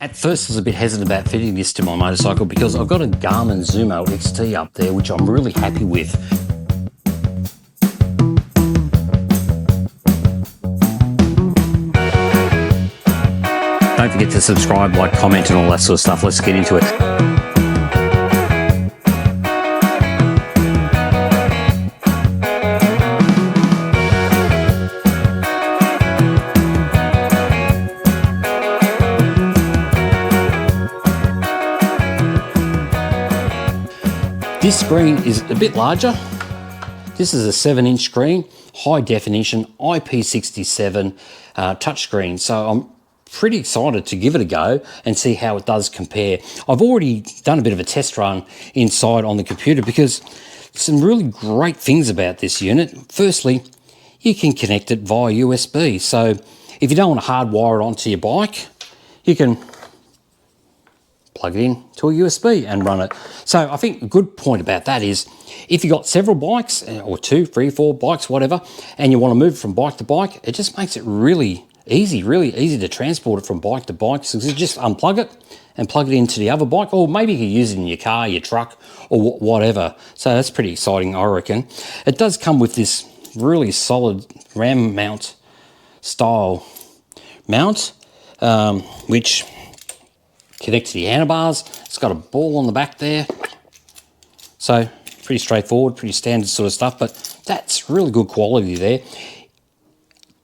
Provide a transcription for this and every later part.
At first I was a bit hesitant about fitting this to my motorcycle because I've got a Garmin Zumo XT up there, which I'm really happy with. Don't forget to subscribe, like, comment and all that sort of stuff. Let's get into it. This screen is a bit larger. This is a 7-inch screen, high definition, IP67 touchscreen. So I'm pretty excited to give it a go and see how it does compare. I've already done a bit of a test run inside on the computer because some really great things about this unit. Firstly, you can connect it via USB. So if you don't want to hardwire it onto your bike, you can plug it in to a USB and run it. So I think a good point about that is if you've got several bikes, or 2, 3, 4 bikes, whatever, and you want to move from bike to bike, it just makes it really easy to transport it from bike to bike. So you just unplug it and plug it into the other bike, or maybe you can use it in your car, your truck, or whatever. So that's pretty exciting, I reckon. It does come with this really solid ram mount style mount, which connects to the handlebars. It's got a ball on the back there. So pretty straightforward, pretty standard sort of stuff, but that's really good quality there.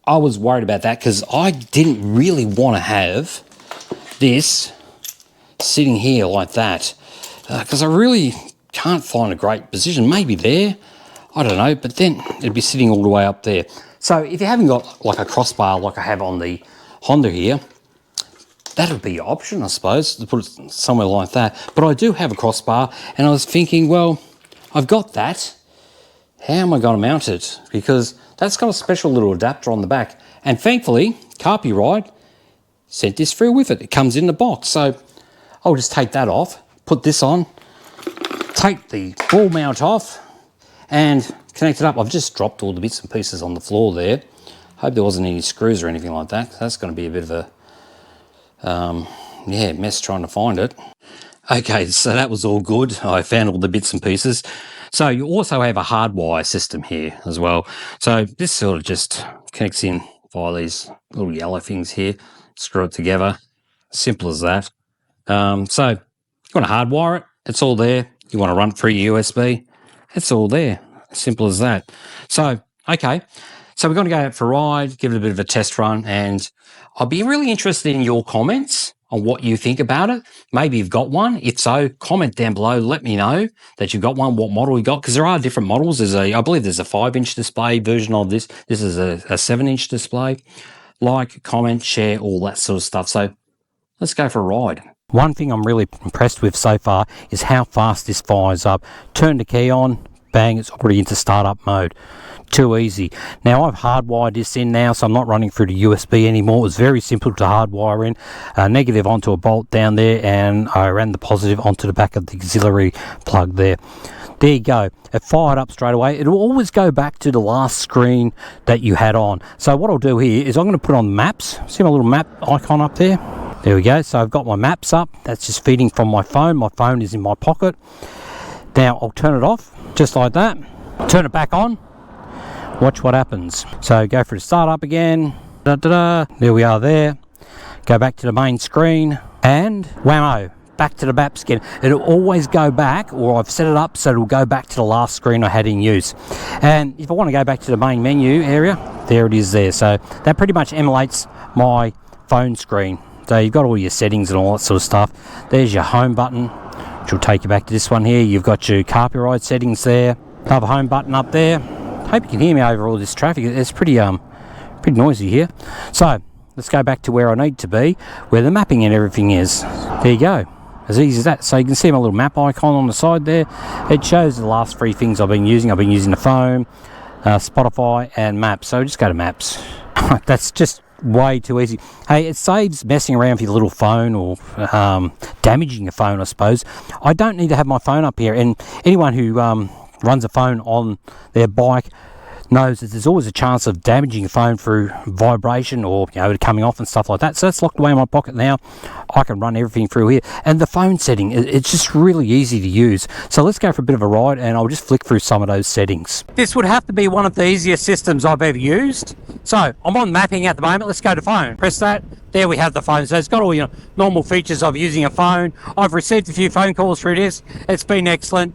I was worried about that because I didn't really want to have this sitting here like that because I really can't find a great position. Maybe there, I don't know, but then it'd be sitting all the way up there. So if you haven't got like a crossbar like I have on the Honda here, that would be your option, I suppose, to put it somewhere like that. But I do have a crossbar, and I was thinking, well, I've got that. How am I going to mount it? Because that's got a special little adapter on the back. And thankfully, Carpuride sent this through with it. It comes in the box. So I'll just take that off, put this on, take the ball mount off, and connect it up. I've just dropped all the bits and pieces on the floor there. Hope there wasn't any screws or anything like that. That's going to be a bit of a mess trying to find it. Okay, so that was all good. I found all the bits and pieces. So you also have a hardwire system here as well. So this sort of just connects in via these little yellow things here. Screw it together. Simple as that. So you want to hardwire it, it's all there. You want to run it through your USB, it's all there. Simple as that. So, okay. So we're going to go out for a ride, give it a bit of a test run, and I'll be really interested in your comments on what you think about it. Maybe you've got one. If so, comment down below. Let me know that you've got one, what model you got, because there are different models. I believe there's a 5-inch display version of this. This is a 7-inch display. Like, comment, share, all that sort of stuff. So let's go for a ride. One thing I'm really impressed with so far is how fast this fires up. Turn the key on, bang, it's already into startup mode. Too easy. Now I've hardwired this in now, so I'm not running through the USB anymore. It was very simple to hardwire in. Negative onto a bolt down there, and I ran the positive onto the back of the auxiliary plug there. There you go. It fired up straight away. It'll always go back to the last screen that you had on. So what I'll do here is I'm going to put on maps. See my little map icon up there? There we go. So I've got my maps up. That's just feeding from my phone. My phone is in my pocket. Now I'll turn it off just like that. Turn it back on. Watch what happens. So go for the startup again. There we are there. Go back to the main screen and whammo, back to the maps again. It'll always go back, or I've set it up so it'll go back to the last screen I had in use. And if I want to go back to the main menu area, there it is there. So that pretty much emulates my phone screen. So you've got all your settings and all that sort of stuff. There's your home button, which will take you back to this one here. You've got your Carpuride settings there. Another home button up there. Hope you can hear me over all this traffic. It's pretty noisy here. So let's go back to where I need to be, where the mapping and everything is. There you go. As easy as that. So you can see my little map icon on the side there. It shows the last 3 things I've been using. I've been using the phone, Spotify, and maps. So just go to maps. That's just way too easy. Hey, it saves messing around with your little phone or damaging your phone, I suppose. I don't need to have my phone up here, and anyone who runs a phone on their bike knows that there's always a chance of damaging your phone through vibration or, you know, coming off and stuff like that. So that's locked away in my pocket now. I can run everything through here. And the phone setting, it's just really easy to use. So let's go for a bit of a ride and I'll just flick through some of those settings. This would have to be one of the easiest systems I've ever used. So I'm on mapping at the moment. Let's go to phone. Press that. There we have the phone. So it's got all your normal features of using a phone. I've received a few phone calls through this. It's been excellent.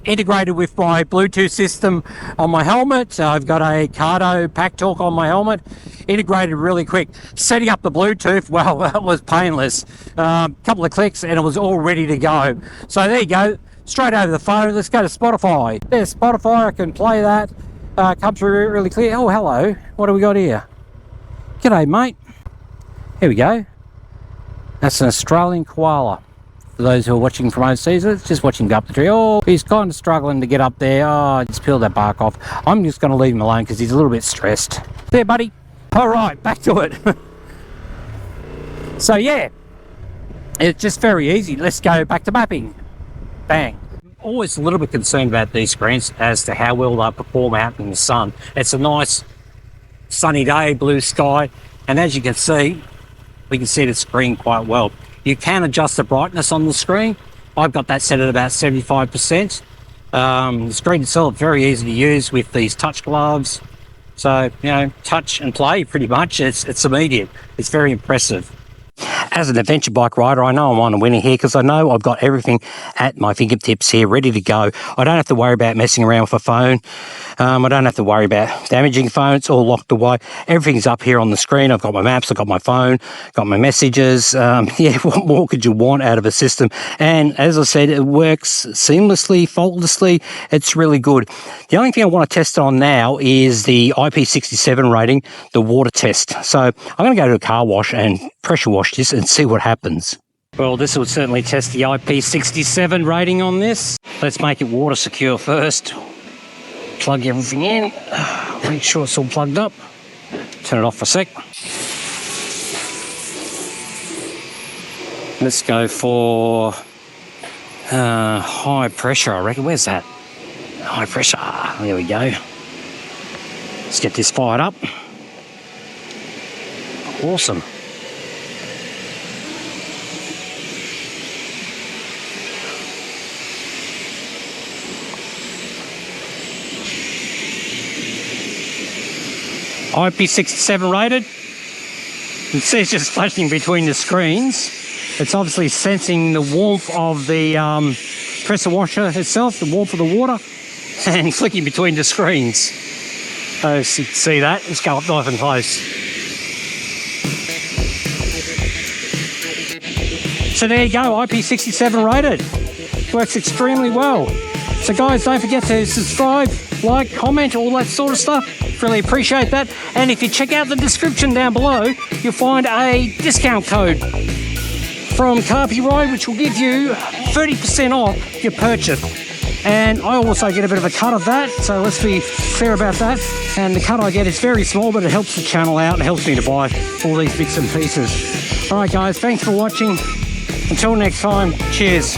Integrated with my Bluetooth system on my helmet. I've got a Cardo Pack Talk on my helmet. Integrated really quick. Setting up the Bluetooth, well, that was painless. Couple of clicks and it was all ready to go. So there you go. Straight over the phone. Let's go to Spotify. There's Spotify. I can play that. Come through really clear. Oh, hello. What do we got here? G'day, mate. Here we go. That's an Australian koala. For those who are watching from overseas, it's just watching him go up the tree. Oh, he's kind of struggling to get up there. Oh, just peel that bark off. I'm just going to leave him alone because he's a little bit stressed. There, buddy. All right, back to it. So, yeah, it's just very easy. Let's go back to mapping. Bang. Always a little bit concerned about these screens as to how well they perform out in the sun. It's a nice sunny day, blue sky, and as you can see, we can see the screen quite well. You can adjust the brightness on the screen. I've got that set at about 75%. The screen itself very easy to use with these touch gloves. So, you know, touch and play pretty much. It's immediate. It's very impressive. As an adventure bike rider, I know I'm on a winner here because I know I've got everything at my fingertips here ready to go. I don't have to worry about messing around with a phone. I don't have to worry about damaging the phone. It's all locked away. Everything's up here on the screen. I've got my maps, I've got my phone, got my messages. Yeah, what more could you want out of a system? And as I said, it works seamlessly, faultlessly. It's really good. The only thing I want to test on now is the IP67 rating, the water test. So I'm going to go to a car wash and pressure wash this and see what happens. Well, this will certainly test the IP67 rating on this. Let's make it water secure first. Plug everything in. Make sure it's all plugged up. Turn it off for a sec. Let's go for high pressure, I reckon. Where's that? High pressure. There we go. Let's get this fired up. Awesome. IP67 rated. It says just flashing between the screens. It's obviously sensing the warmth of the pressure washer itself, the warmth of the water, and flicking between the screens. So you can see that. Let's go up nice and close. So there you go, IP67 rated. Works extremely well. So guys, don't forget to subscribe, like, comment, all that sort of stuff. Really appreciate that. And if you check out the description down below, you'll find a discount code from Carpuride, which will give you 30% off your purchase. And I also get a bit of a cut of that, so let's be clear about that. And the cut I get is very small, but it helps the channel out and helps me to buy all these bits and pieces. All right, guys, thanks for watching. Until next time, cheers.